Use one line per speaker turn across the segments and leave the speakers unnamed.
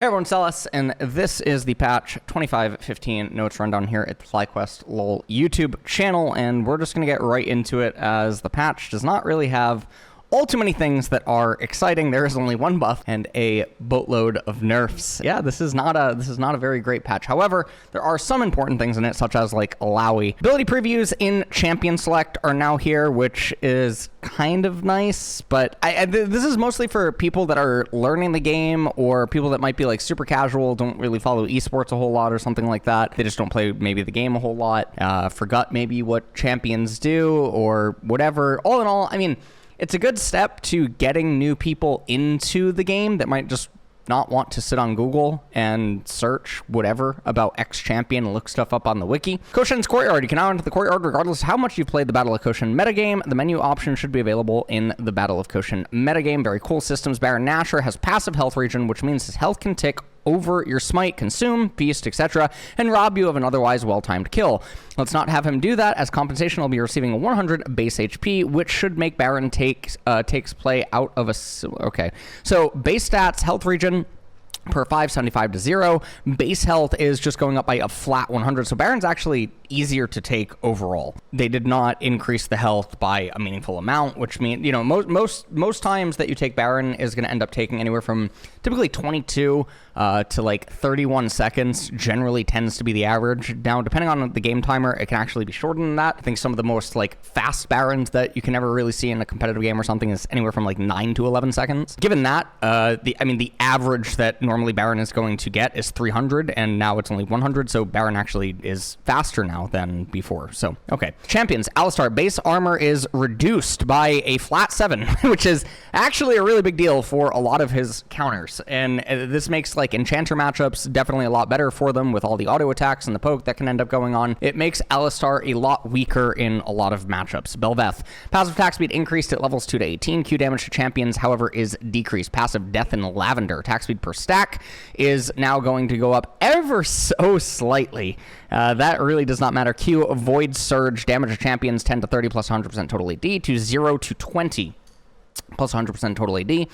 Hey everyone, Celis, and this is the patch 25.15 notes rundown here at the FlyQuest LoL YouTube channel, and we're just going to get right into it as the patch does not really have all too many things that are exciting. There is only one buff and a boatload of nerfs. Yeah, this is not a very great patch. However, there are some important things in it, such as like Illaoi. Ability previews in Champion Select are now here, which is kind of nice, but this is mostly for people that are learning the game or people that might be like super casual, don't really follow esports a whole lot or something like that. They just don't play maybe the game a whole lot, forgot maybe what champions do or whatever. All in all, I mean, it's a good step to getting new people into the game that might just not want to sit on Google and search whatever about X champion and look stuff up on the wiki. Koeshin's Courtyard. You can now enter the Courtyard regardless of how much you've played the Battle of Koeshin metagame. The menu option should be available in the Battle of Koeshin metagame. Very cool systems. Baron Nashor has passive health regen, which means his health can tick over your smite, consume, feast, etc., and rob you of an otherwise well-timed kill. Let's not have him do that. As compensation, he'll be receiving a 100 base HP, which should make Baron takes play out of a... Okay, so base stats, health regen per 575 to 0. Base health is just going up by a flat 100, so Baron's actually easier to take overall. They did not increase the health by a meaningful amount, which means, you know, most times that you take Baron is going to end up taking anywhere from typically 22 to like 31 seconds generally tends to be the average. Now, depending on the game timer, it can actually be shorter than that. I think some of the most like fast Barons that you can ever really see in a competitive game or something is anywhere from like 9 to 11 seconds. Given that, the average that normally Baron is going to get is 300, and now it's only 100, so Baron actually is faster now than before. So, okay. Champions, Alistar, base armor is reduced by a flat 7, which is actually a really big deal for a lot of his counters, and this makes like enchanter matchups definitely a lot better for them with all the auto attacks and the poke that can end up going on. It makes Alistar a lot weaker in a lot of matchups. Bel'Veth, passive attack speed increased at levels 2 to 18. Q damage to champions, however, is decreased. Passive death in lavender. Attack speed per stack is now going to go up ever so slightly. That really does not matter. Q avoid surge, damage to champions 10 to 30 plus 100% total AD to 0 to 20 plus 100% total AD,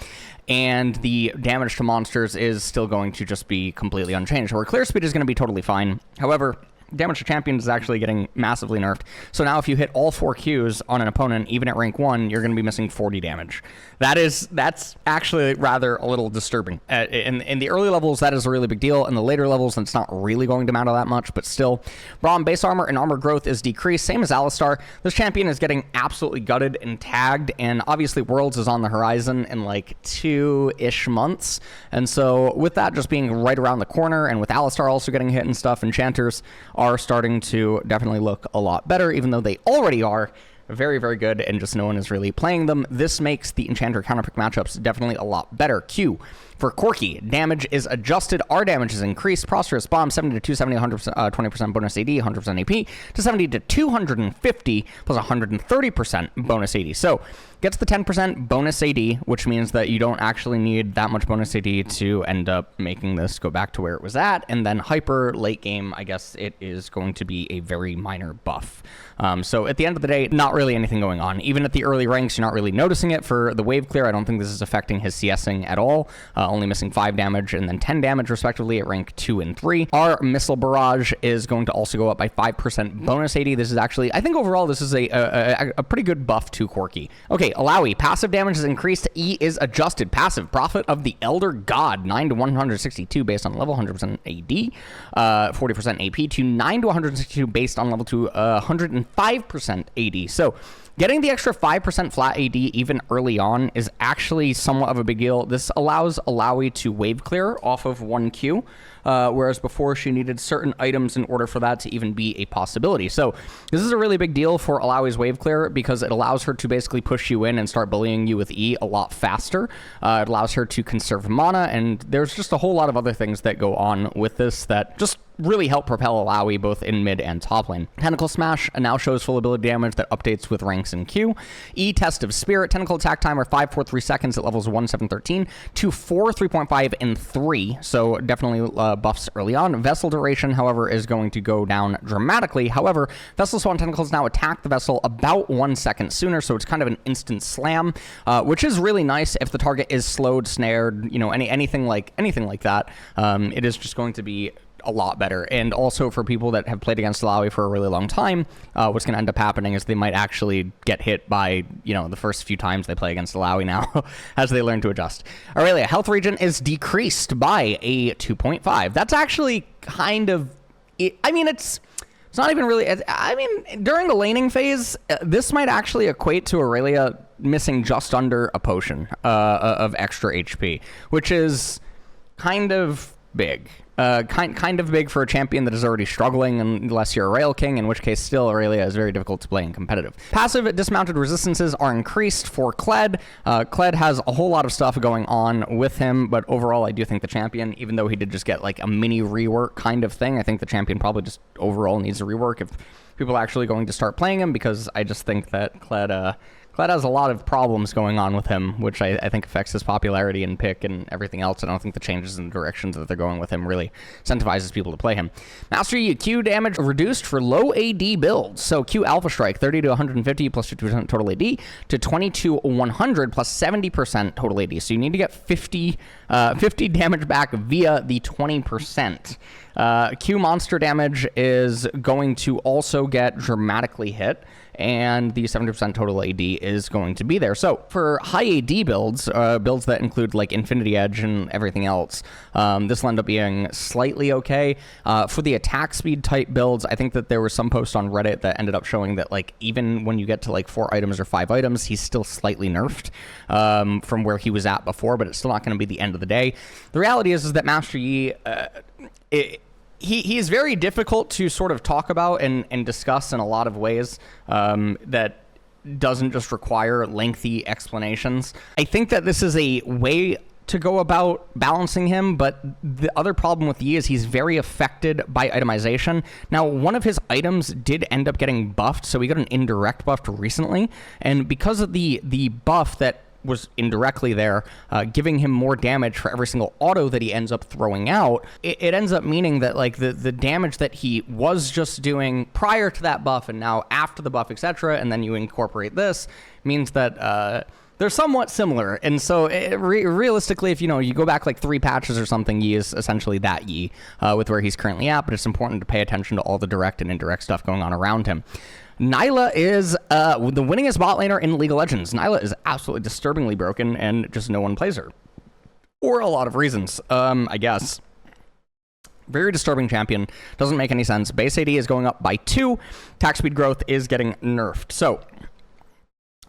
and the damage to monsters is still going to just be completely unchanged, where clear speed is going to be totally fine. However, damage to champions is actually getting massively nerfed. So now if you hit all 4 Qs on an opponent, even at rank 1, you're going to be missing 40 damage. That's actually rather a little disturbing. In the early levels, that is a really big deal. In the later levels, it's not really going to matter that much, but still. Braum base armor and armor growth is decreased, same as Alistar. This champion is getting absolutely gutted and tagged, and obviously Worlds is on the horizon in like 2-ish months. And so with that just being right around the corner, and with Alistar also getting hit and stuff, enchanters are starting to definitely look a lot better, even though they already are very, very good, and just no one is really playing them. This makes the enchanter counterpick matchups definitely a lot better. Q for Corki, damage is adjusted, R damage is increased, prosperous bomb 70 to 270, 20% bonus AD, 100% AP, to 70 to 250 plus 130% bonus AD. So gets the 10% bonus AD, which means that you don't actually need that much bonus AD to end up making this go back to where it was at. And then hyper late game, I guess it is going to be a very minor buff. So at the end of the day, not really anything going on. Even at the early ranks, you're not really noticing it. For the wave clear, I don't think this is affecting his CSing at all. Only missing 5 damage and then 10 damage respectively at rank 2 and 3. Our missile barrage is going to also go up by 5% bonus AD. This is actually, I think overall, this is a pretty good buff to Corki. Okay, Illaoi, passive damage is increased, E is adjusted. Passive, Prophet of the Elder God, 9 to 162 based on level, 100% AD, 40% AP, to 9 to 162 based on level 2, 105% AD. So getting the extra 5% flat AD even early on is actually somewhat of a big deal. This allows Illaoi to wave clear off of 1Q, whereas before she needed certain items in order for that to even be a possibility. So this is a really big deal for Illaoi's wave clear because it allows her to basically push you in and start bullying you with E a lot faster. It allows her to conserve mana, and there's just a whole lot of other things that go on with this that just really help propel Illaoi both in mid and top lane. Tentacle Smash now shows full ability damage that updates with ranks in Q. E Test of Spirit, tentacle attack timer 5.43 seconds at levels 1, 7, 13 to 4, 3.5, and 3. So definitely buffs early on. Vessel duration, however, is going to go down dramatically. However, Vessel Spawn Tentacles now attack the vessel about 1 second sooner, so it's kind of an instant slam, which is really nice if the target is slowed, snared, you know, anything like that. It is just going to be a lot better. And also for people that have played against Illaoi for a really long time, what's going to end up happening is they might actually get hit by, you know, the first few times they play against Illaoi now as they learn to adjust. Irelia, health regen is decreased by a 2.5. That's actually kind of, I mean, it's not even really, I mean, during the laning phase, this might actually equate to Irelia missing just under a potion of extra HP, which is kind of big. Kind of big for a champion that is already struggling, unless you're a Rail King, in which case still Irelia is very difficult to play in competitive. Passive dismounted resistances are increased for Kled. Kled has a whole lot of stuff going on with him, but overall I do think the champion, even though he did just get like a mini rework kind of thing, I think the champion probably just overall needs a rework if people are actually going to start playing him, because I just think that Kled has a lot of problems going on with him, which I think affects his popularity and pick and everything else. I don't think the changes in the directions that they're going with him really incentivizes people to play him. Master Yi, Q damage reduced for low AD builds. So Q Alpha Strike, 30 to 150 plus 50% total AD to 20 to 100 plus 70% total AD. So you need to get 50 damage back via the 20%. Q monster damage is going to also get dramatically hit, and the 70% total AD is going to be there. So for high AD builds, builds that include like Infinity Edge and everything else, this will end up being slightly okay. For the attack speed type builds, I think that there was some post on Reddit that ended up showing that like even when you get to like 4 items or 5 items, he's still slightly nerfed from where he was at before, but it's still not going to be the end of the day. The reality is that Master Yi, he is very difficult to sort of talk about and discuss in a lot of ways that doesn't just require lengthy explanations. I think that this is a way to go about balancing him, but the other problem with Yi is he's very affected by itemization. Now, one of his items did end up getting buffed, so we got an indirect buff recently, and because of the buff that was indirectly there, giving him more damage for every single auto that he ends up throwing out, it ends up meaning that like the damage that he was just doing prior to that buff and now after the buff, etc., and then you incorporate this, means that they're somewhat similar. And so realistically, if you go back like 3 patches or something, Yi is essentially that Yi with where he's currently at, but it's important to pay attention to all the direct and indirect stuff going on around him. Nilah is the winningest bot laner in League of Legends. Nilah is absolutely disturbingly broken, and just no one plays her. For a lot of reasons, I guess. Very disturbing champion. Doesn't make any sense. Base AD is going up by 2. Attack speed growth is getting nerfed. So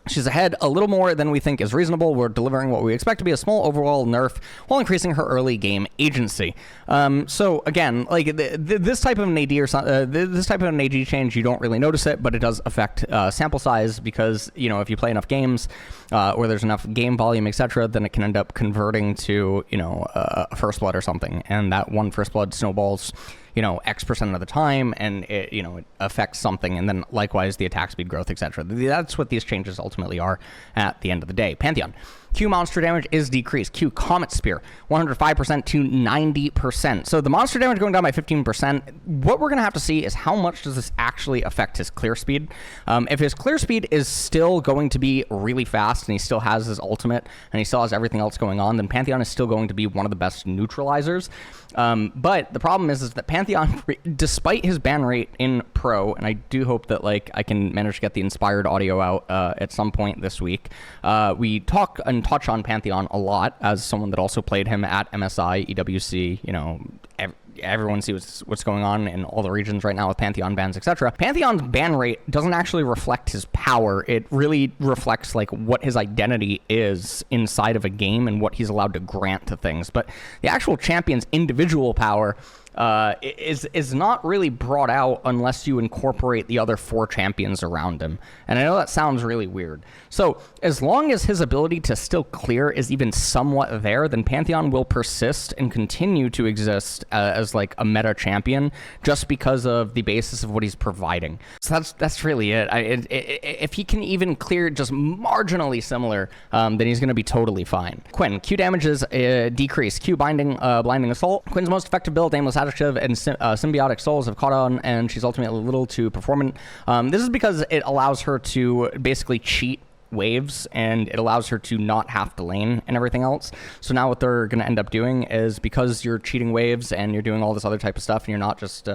she's ahead a little more than we think is reasonable. We're delivering what we expect to be a small overall nerf while increasing her early game agency. So again, like this type of an AD or this type of an AD change, you don't really notice it, but it does affect sample size because if you play enough games or there's enough game volume, etc., then it can end up converting to a first blood or something, and that one first blood snowballs X% of the time, and it affects something, and then likewise the attack speed growth, etc. That's what these changes ultimately are at the end of the day. Pantheon. Q monster damage is decreased. Q Comet Spear, 105% to 90%. So the monster damage going down by 15%. What we're going to have to see is how much does this actually affect his clear speed. If his clear speed is still going to be really fast and he still has his ultimate and he still has everything else going on, then Pantheon is still going to be one of the best neutralizers. But the problem is that Pantheon, despite his ban rate in Pro, and I do hope that I can manage to get the inspired audio out at some point this week, we talk and touch on Pantheon a lot as someone that also played him at MSI, EWC, everyone sees what's going on in all the regions right now with Pantheon bans, etc. Pantheon's ban rate doesn't actually reflect his power. It really reflects what his identity is inside of a game and what he's allowed to grant to things. But the actual champion's individual power is not really brought out unless you incorporate the other 4 champions around him. And I know that sounds really weird. So as long as his ability to still clear is even somewhat there, then Pantheon will persist and continue to exist as as like a meta champion just because of the basis of what he's providing. So that's really it. If he can even clear just marginally similar, then he's going to be totally fine. Quinn, Q damage is decreased. Q blinding assault. Quinn's most effective build, Aimless Adjective, and Symbiotic Souls have caught on, and she's ultimately a little too performant. This is because it allows her to basically cheat waves, and it allows her to not have to lane and everything else. So now what they're going to end up doing is, because you're cheating waves and you're doing all this other type of stuff, and you're not just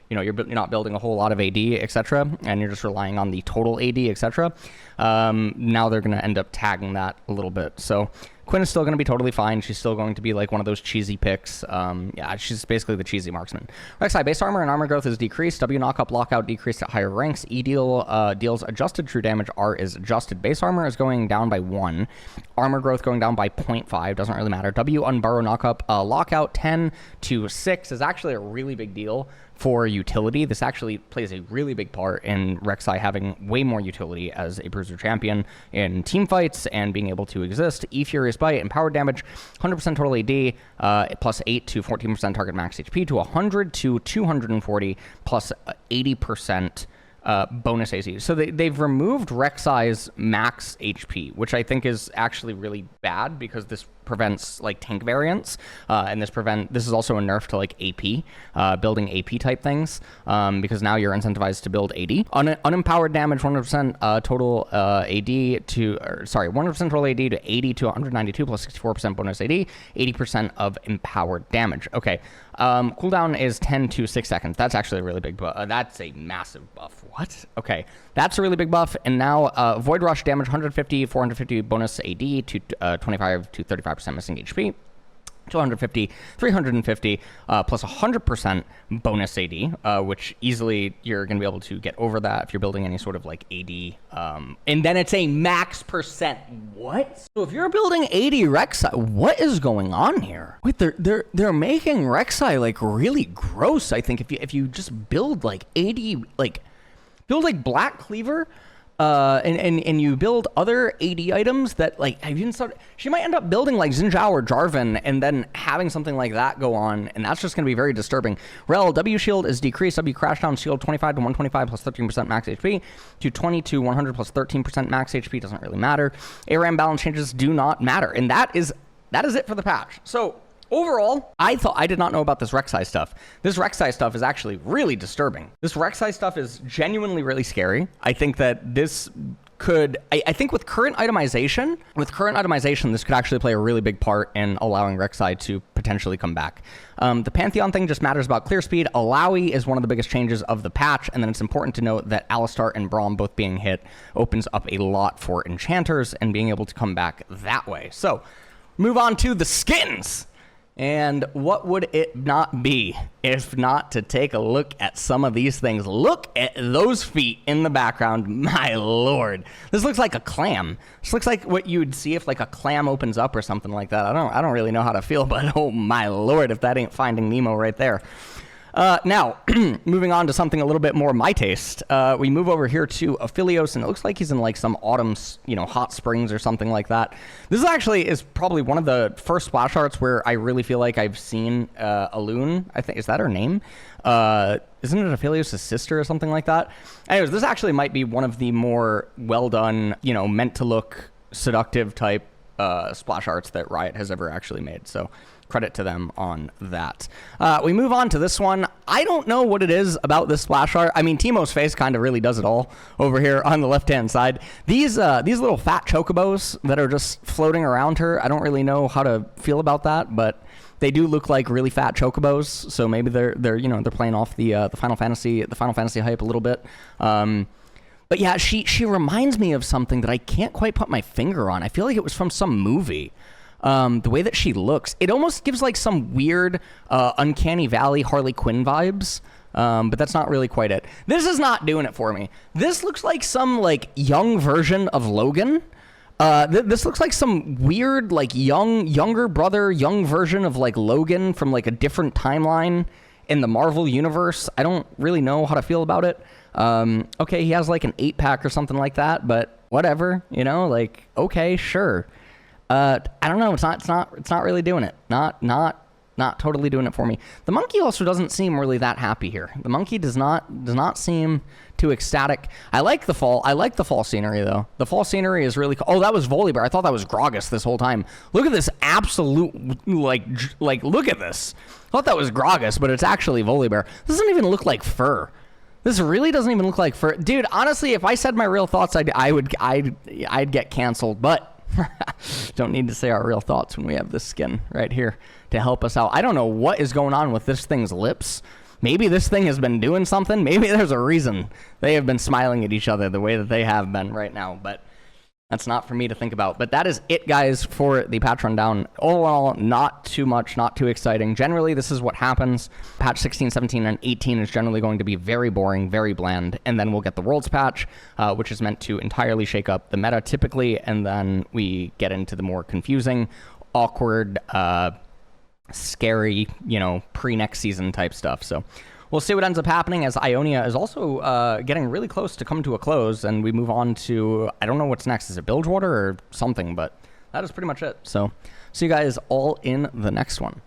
you're not building a whole lot of AD, etc., and you're just relying on the total AD, etc., now they're going to end up tagging that a little bit. So Quinn is still going to be totally fine. She's still going to be like one of those cheesy picks. Yeah, she's basically the cheesy marksman. Rek'Sai, base armor and armor growth is decreased. W knock-up, lockout decreased at higher ranks. E deals adjusted true damage. R is adjusted. Base armor is going down by 1. Armor growth going down by 0.5. Doesn't really matter. W unburrow knock-up. Lockout 10 to 6 is actually a really big deal for utility. This actually plays a really big part in Rek'Sai having way more utility as a bruiser champion in team fights and being able to exist. E Furious Bite, empowered damage, 100% total AD, plus 8 to 14% target max HP, to 100 to 240, plus 80% bonus AC. So they've removed Rek'Sai's max HP, which I think is actually really bad because this prevents like tank variants, and this is also a nerf to like AP, building AP type things, because now you're incentivized to build AD. Unempowered damage, 100% total AD to, 100% total AD to 80 to 192 plus 64% bonus AD, 80% of empowered damage. Okay, cooldown is 10 to 6 seconds. That's actually a really big buff. That's a massive buff. What? Okay, that's a really big buff. And now Void Rush damage, 150, 450 bonus AD to 25 to 35% missing HP, 250, 350, plus 100% bonus AD, which easily you're going to be able to get over that if you're building any sort of like AD. And then it's a max percent. What? So if you're building AD Rek'Sai, what is going on here? Wait, they're making Rek'Sai like really gross. I think if you just build like AD, like build like Black Cleaver, and you build other AD items that like she might end up building like Xin Zhao or Jarvan and then having something like that go on, and that's just going to be very disturbing. Rell, W shield is decreased. W crashdown shield 25 to 125 plus 13% max HP to 20 to 100 plus 13% max HP. Doesn't really matter. ARAM balance changes do not matter, and that is it for the patch. So overall, I did not know about this Rek'Sai stuff. This Rek'Sai stuff is actually really disturbing. This Rek'Sai stuff is genuinely really scary. I think that this could, I think with current itemization, this could actually play a really big part in allowing Rek'Sai to potentially come back. The Pantheon thing just matters about clear speed. Illaoi is one of the biggest changes of the patch, and then it's important to note that Alistar and Braum both being hit opens up a lot for enchanters and being able to come back that way. So, move on to the skins. And what would it not be if not to take a look at some of these things? Look at those feet in the background. My lord. This looks like a clam. This looks like what you would see if like a clam opens up or something like that. I don't really know how to feel, but oh my lord, if that ain't Finding Nemo right there. Now, moving on to something a little bit more my taste, we move over here to Aphelios, and it looks like he's in like some autumn, hot springs or something like that. This actually is probably one of the first splash arts where I really feel like I've seen Alun. I think, is that her name? Isn't it Aphelios' sister or something like that? Anyways, this actually might be one of the more well done, meant to look seductive type splash arts that Riot has ever actually made. So credit to them on that. We move on to this one. I don't know what it is about this splash art. I mean, Teemo's face kind of really does it all over here on the left-hand side. These little fat chocobos that are just floating around her, I don't really know how to feel about that, but they do look like really fat chocobos, so maybe they're playing off the Final Fantasy hype a little bit. But yeah, she reminds me of something that I can't quite put my finger on. I feel like it was from some movie. The way that she looks, it almost gives like some weird Uncanny Valley Harley Quinn vibes, but that's not really quite it. This is not doing it for me. This looks like some like young version of Logan. This looks like some weird like younger brother, young version of like Logan from like a different timeline in the Marvel universe. I don't really know how to feel about it. Okay, he has like an 8-pack or something like that, but whatever, like okay, sure. I don't know. It's not really doing it. Not not totally doing it for me. The monkey also doesn't seem really that happy here. The monkey does not seem too ecstatic. I like the fall scenery though. The fall scenery is really cool. Oh, that was Volibear. I thought that was Gragas this whole time. Look at this absolute like look at this. I thought that was Gragas, but it's actually Volibear. This doesn't even look like fur. This really doesn't even look like fur. Dude, honestly, if I said my real thoughts, I'd get canceled, but don't need to say our real thoughts when we have this skin right here to help us out. I don't know what is going on with this thing's lips. Maybe this thing has been doing something. Maybe there's a reason they have been smiling at each other the way that they have been right now, but that's not for me to think about. But that is it, guys, for the patch rundown. All in all, not too much, not too exciting. Generally, this is what happens. Patch 16, 17, and 18 is generally going to be very boring, very bland, and then we'll get the Worlds patch, which is meant to entirely shake up the meta typically, and then we get into the more confusing, awkward, scary, pre-next season type stuff. So we'll see what ends up happening as Ionia is also getting really close to come to a close, and we move on to, I don't know what's next. Is it Bilgewater or something? But that is pretty much it. So see you guys all in the next one.